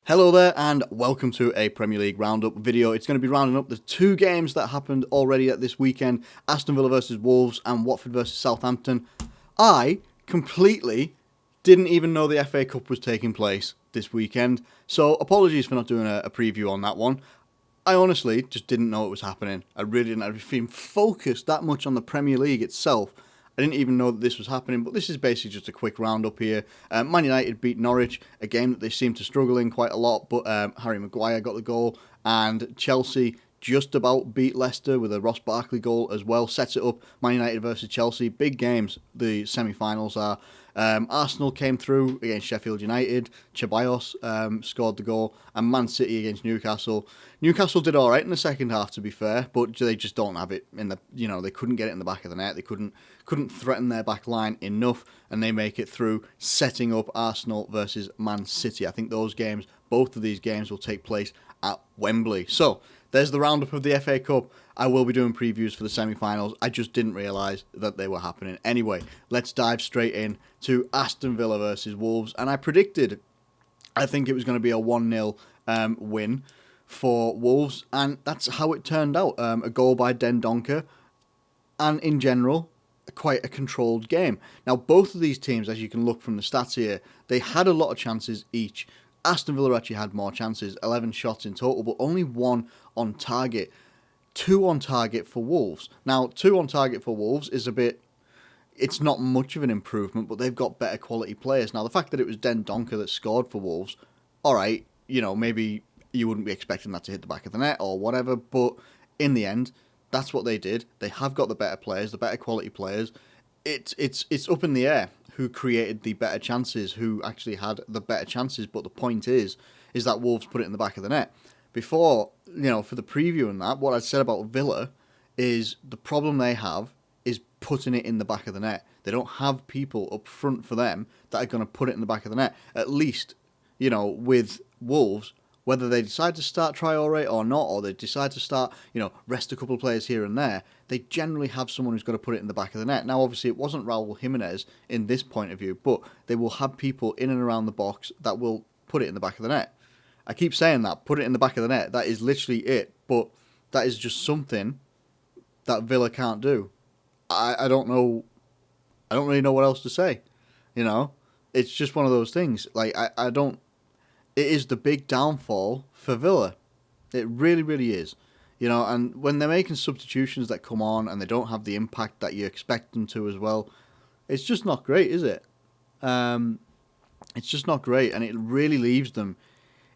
Hello there and welcome to a Premier League roundup video. It's going to be rounding up the two games that happened already at this weekend. Aston Villa versus Wolves and Watford versus Southampton. I completely didn't even know the FA Cup was taking place this weekend, so apologies for not doing a preview on that one. I honestly just didn't know it was happening. I really didn't. I've been focused that much on the Premier League itself. I didn't even know that this was happening, but this is basically just a quick roundup here. Man United beat Norwich, a game that they seemed to struggle in quite a lot, but Harry Maguire got the goal, and Chelsea just about beat Leicester with a Ross Barkley goal as well. Sets it up, Man United versus Chelsea. Big games, the semi-finals are. Arsenal came through against Sheffield United. Ceballos scored the goal, and Man City against Newcastle. Newcastle did all right in the second half, to be fair, but they just don't have it in the. They couldn't get it in the back of the net. They couldn't threaten their back line enough, and they make it through, setting up Arsenal versus Man City. I think both of these games, will take place at Wembley. So there's the roundup of the FA Cup. I will be doing previews for the semi-finals. I just didn't realise that they were happening. Anyway, let's dive straight in to Aston Villa versus Wolves. And I think it was going to be a 1-0 win for Wolves. And that's how it turned out. A goal by Den Donker. And in general, quite a controlled game. Now, both of these teams, as you can look from the stats here, they had a lot of chances each. Aston Villa actually had more chances, 11 shots in total, but only one on target. 2 on target for Wolves. Now, 2 on target for Wolves is it's not much of an improvement, but they've got better quality players. Now, the fact that it was Den Donker that scored for Wolves, alright, maybe you wouldn't be expecting that to hit the back of the net or whatever, but in the end, that's what they did. They have got the better players, the better quality players. It's up in the air who created the better chances, who actually had the better chances, but the point is that Wolves put it in the back of the net. Before, for the preview and that, what I said about Villa is the problem they have is putting it in the back of the net. They don't have people up front for them that are going to put it in the back of the net. At least, with Wolves, whether they decide to start Traore or not, or they decide to start, rest a couple of players here and there, they generally have someone who's going to put it in the back of the net. Now, obviously, it wasn't Raul Jimenez in this point of view, but they will have people in and around the box that will put it in the back of the net. I keep saying that, put it in the back of the net. That is literally it, but that is just something that Villa can't do. I don't know. I don't really know what else to say. It's just one of those things. I don't. It is the big downfall for Villa. It really, really is. And when they're making substitutions that come on and they don't have the impact that you expect them to as well, it's just not great, is it? It's just not great, and it really leaves them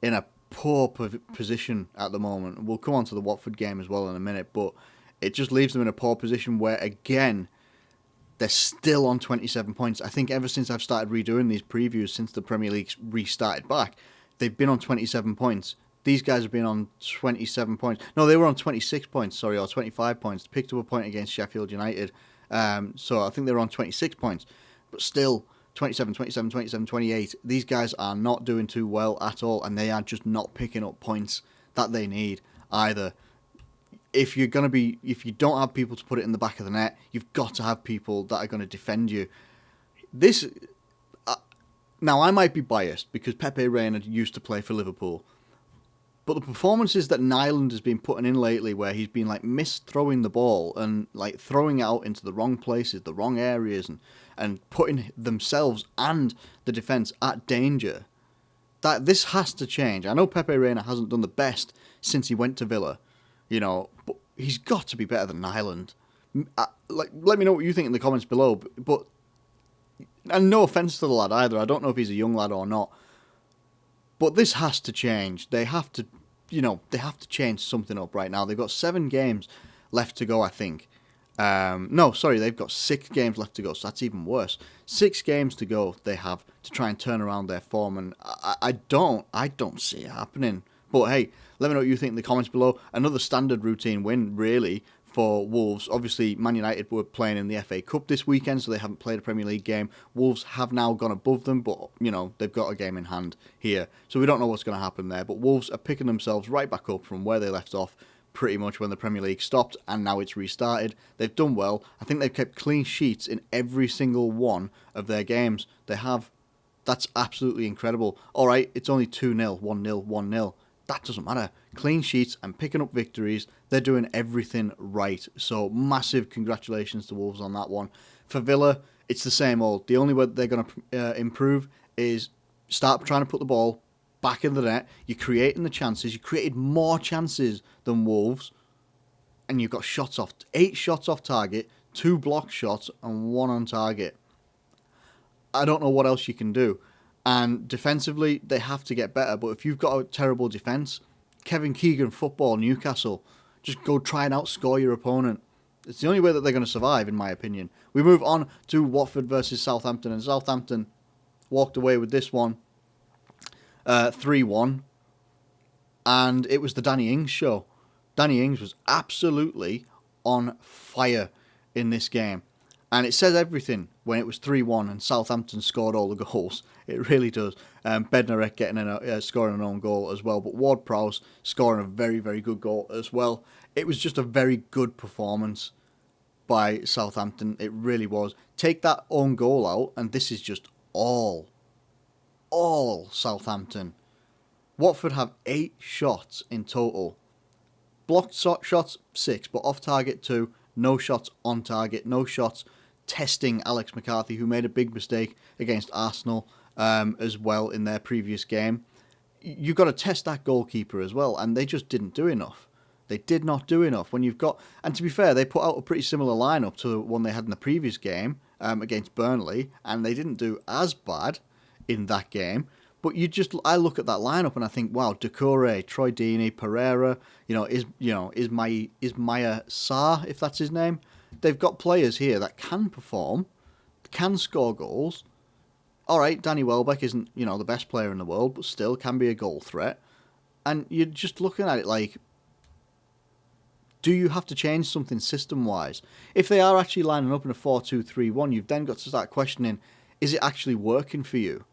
in a poor position at the moment. We'll come on to the Watford game as well in a minute, but it just leaves them in a poor position where, again, they're still on 27 points. I think ever since I've started redoing these previews, since the Premier League restarted back, they've been on 27 points. These guys have been on 27 points. No, they were on 26 points, or 25 points. Picked up a point against Sheffield United. So I think they were on 26 points. But still, 27, 27, 27, 28. These guys are not doing too well at all, and they are just not picking up points that they need either. If you don't have people to put it in the back of the net, you've got to have people that are going to defend you. Now, I might be biased because Pepe Reina used to play for Liverpool, but the performances that Nyland has been putting in lately, where he's been mis-throwing the ball and throwing it out into the wrong places, the wrong areas, and putting themselves and the defence at danger, that this has to change. I know Pepe Reina hasn't done the best since he went to Villa, but he's got to be better than Nyland. Let me know what you think in the comments below. But and no offence to the lad either. I don't know if he's a young lad or not. But this has to change. They have to change something up right now. They've got 7 games left to go, I think. They've got 6 games left to go, so that's even worse. 6 games to go they have to try and turn around their form, and I don't see it happening. But hey, let me know what you think in the comments below. Another standard routine win, really, for Wolves. Obviously, Man United were playing in the FA Cup this weekend, so they haven't played a Premier League game. Wolves have now gone above them, but, they've got a game in hand here. So we don't know what's going to happen there. But Wolves are picking themselves right back up from where they left off pretty much when the Premier League stopped, and now it's restarted. They've done well. I think they've kept clean sheets in every single one of their games. They have. That's absolutely incredible. All right, it's only 2-0, 1-0, 1-0. That doesn't matter. Clean sheets and picking up victories. They're doing everything right. So massive congratulations to Wolves on that one. For Villa, it's the same old. The only way they're going to improve is start trying to put the ball back in the net. You're creating the chances. You created more chances than Wolves. And you've got 8 shots off target, 2 blocked shots, and 1 on target. I don't know what else you can do. And defensively, they have to get better. But if you've got a terrible defence, Kevin Keegan, football, Newcastle, just go try and outscore your opponent. It's the only way that they're going to survive, in my opinion. We move on to Watford versus Southampton. And Southampton walked away with this one 3-1. And it was the Danny Ings show. Danny Ings was absolutely on fire in this game. And it says everything when it was 3-1 and Southampton scored all the goals. It really does. Bednarek getting scoring an own goal as well. But Ward-Prowse scoring a very, very good goal as well. It was just a very good performance by Southampton. It really was. Take that own goal out and this is just all Southampton. Watford have 8 shots in total. Blocked shots, 6, but off target 2. No shots on target. No shots testing Alex McCarthy, who made a big mistake against Arsenal as well in their previous game. You've got to test that goalkeeper as well, and they just didn't do enough. They did not do enough. When you've got, and to be fair, they put out a pretty similar lineup to the one they had in the previous game against Burnley, and they didn't do as bad in that game. But I look at that lineup and I think, wow, Decore, Troy Deeney, Pereira, Ismaia Sarr, if that's his name. They've got players here that can perform, can score goals. All right, Danny Welbeck isn't, the best player in the world, but still can be a goal threat. And you're just looking at it like, do you have to change something system-wise? If they are actually lining up in a 4-2-3-1, you've then got to start questioning, is it actually working for you?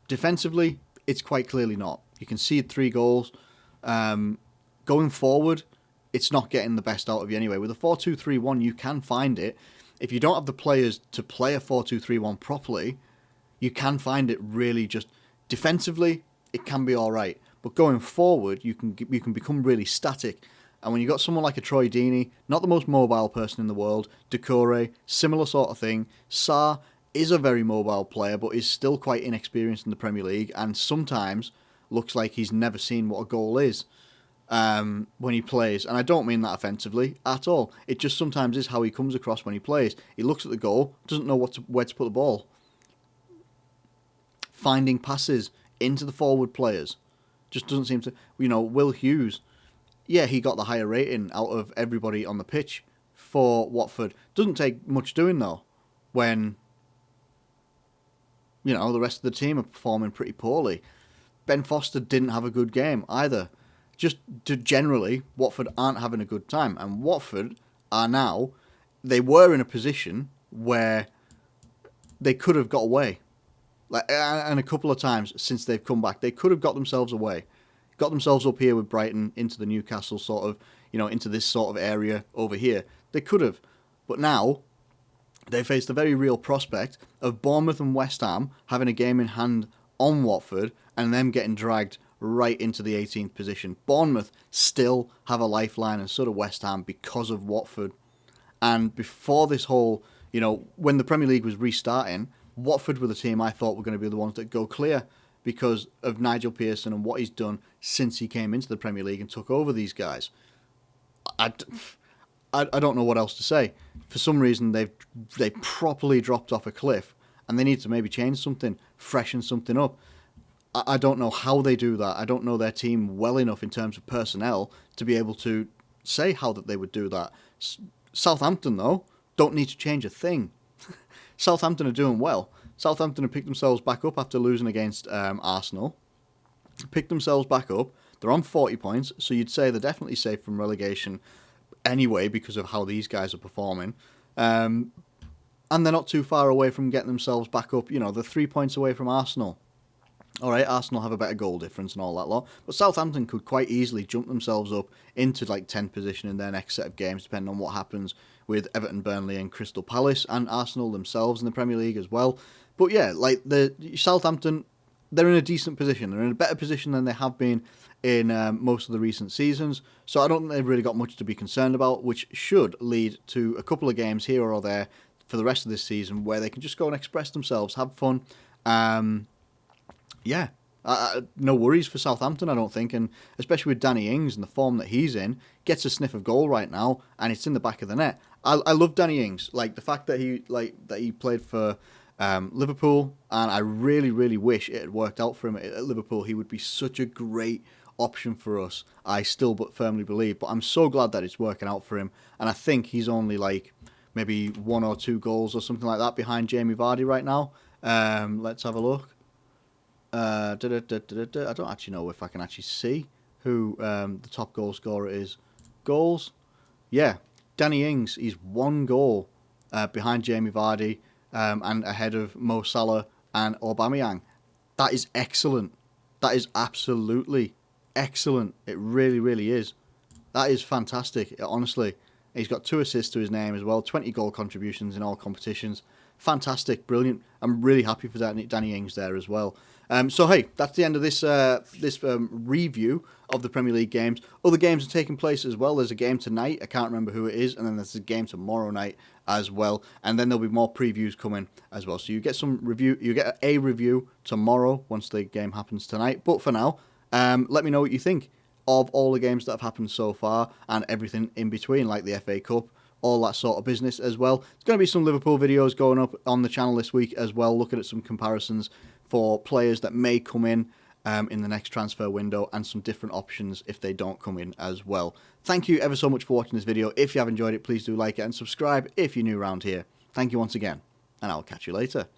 Defensively, it's quite clearly not. You concede 3 goals. Going forward, it's not getting the best out of you anyway. With a 4-2-3-1, you can find it. If you don't have the players to play a 4-2-3-1 properly, you can find it really just... Defensively, it can be all right. But going forward, you can become really static. And when you've got someone like a Troy Deeney, not the most mobile person in the world, Decore, similar sort of thing, Sarr is a very mobile player, but is still quite inexperienced in the Premier League, and sometimes looks like he's never seen what a goal is when he plays. And I don't mean that offensively at all. It just sometimes is how he comes across when he plays. He looks at the goal, doesn't know where to put the ball. Finding passes into the forward players. Just doesn't seem to... Will Hughes, yeah, he got the higher rating out of everybody on the pitch for Watford. Doesn't take much doing, though, when... the rest of the team are performing pretty poorly. Ben Foster didn't have a good game either. Just generally, Watford aren't having a good time. And Watford are now... They were in a position where they could have got away. And a couple of times since they've come back, they could have got themselves away. Got themselves up here with Brighton into the Newcastle sort of... into this sort of area over here. They could have. But now... They face the very real prospect of Bournemouth and West Ham having a game in hand on Watford and them getting dragged right into the 18th position. Bournemouth still have a lifeline and so do West Ham because of Watford. And before this whole, when the Premier League was restarting, Watford were the team I thought were going to be the ones that go clear because of Nigel Pearson and what he's done since he came into the Premier League and took over these guys. I don't know what else to say. For some reason, they properly dropped off a cliff, and they need to maybe change something, freshen something up. I don't know how they do that. I don't know their team well enough in terms of personnel to be able to say how that they would do that. Southampton, though, don't need to change a thing. Southampton are doing well. Southampton have picked themselves back up after losing against Arsenal. Picked themselves back up. They're on 40 points, so you'd say they're definitely safe from relegation anyway because of how these guys are performing. And they're not too far away from getting themselves back up. They're 3 points away from Arsenal. All right, Arsenal have a better goal difference and all that lot. But Southampton could quite easily jump themselves up into 10th position in their next set of games, depending on what happens with Everton, Burnley and Crystal Palace and Arsenal themselves in the Premier League as well. But yeah, like the Southampton, they're in a decent position. They're in a better position than they have been in most of the recent seasons. So I don't think they've really got much to be concerned about, which should lead to a couple of games here or there for the rest of this season where they can just go and express themselves, have fun. Yeah, no worries for Southampton, I don't think, and especially with Danny Ings and the form that he's in, gets a sniff of goal right now, and it's in the back of the net. I love Danny Ings, like the fact that he played for Liverpool, and I really, really wish it had worked out for him at Liverpool. He would be such a great option for us. I still but firmly believe, but I'm so glad that it's working out for him, and I think he's only like maybe 1 or 2 goals or something like that behind Jamie Vardy right now. Let's have a look. I don't actually know if I can actually see who the top goal scorer is. Goals? Yeah, Danny Ings. He's 1 goal behind Jamie Vardy and ahead of Mo Salah and Aubameyang. That is excellent. That is absolutely excellent. It really, really is. That is fantastic, honestly. He's got 2 assists to his name as well, 20 goal contributions in all competitions. Fantastic, brilliant. I'm really happy for Danny Ings there as well. So hey, that's the end of this review of the Premier League games. Other games are taking place as well. There's a game tonight, I can't remember who it is, and then there's a game tomorrow night as well. And then there'll be more previews coming as well. So you get a review tomorrow once the game happens tonight. But for now, let me know what you think of all the games that have happened so far and everything in between, like the FA Cup, all that sort of business as well. There's going to be some Liverpool videos going up on the channel this week as well, looking at some comparisons for players that may come in the next transfer window and some different options if they don't come in as well. Thank you ever so much for watching this video. If you have enjoyed it, please do like it and subscribe if you're new around here. Thank you once again, and I'll catch you later.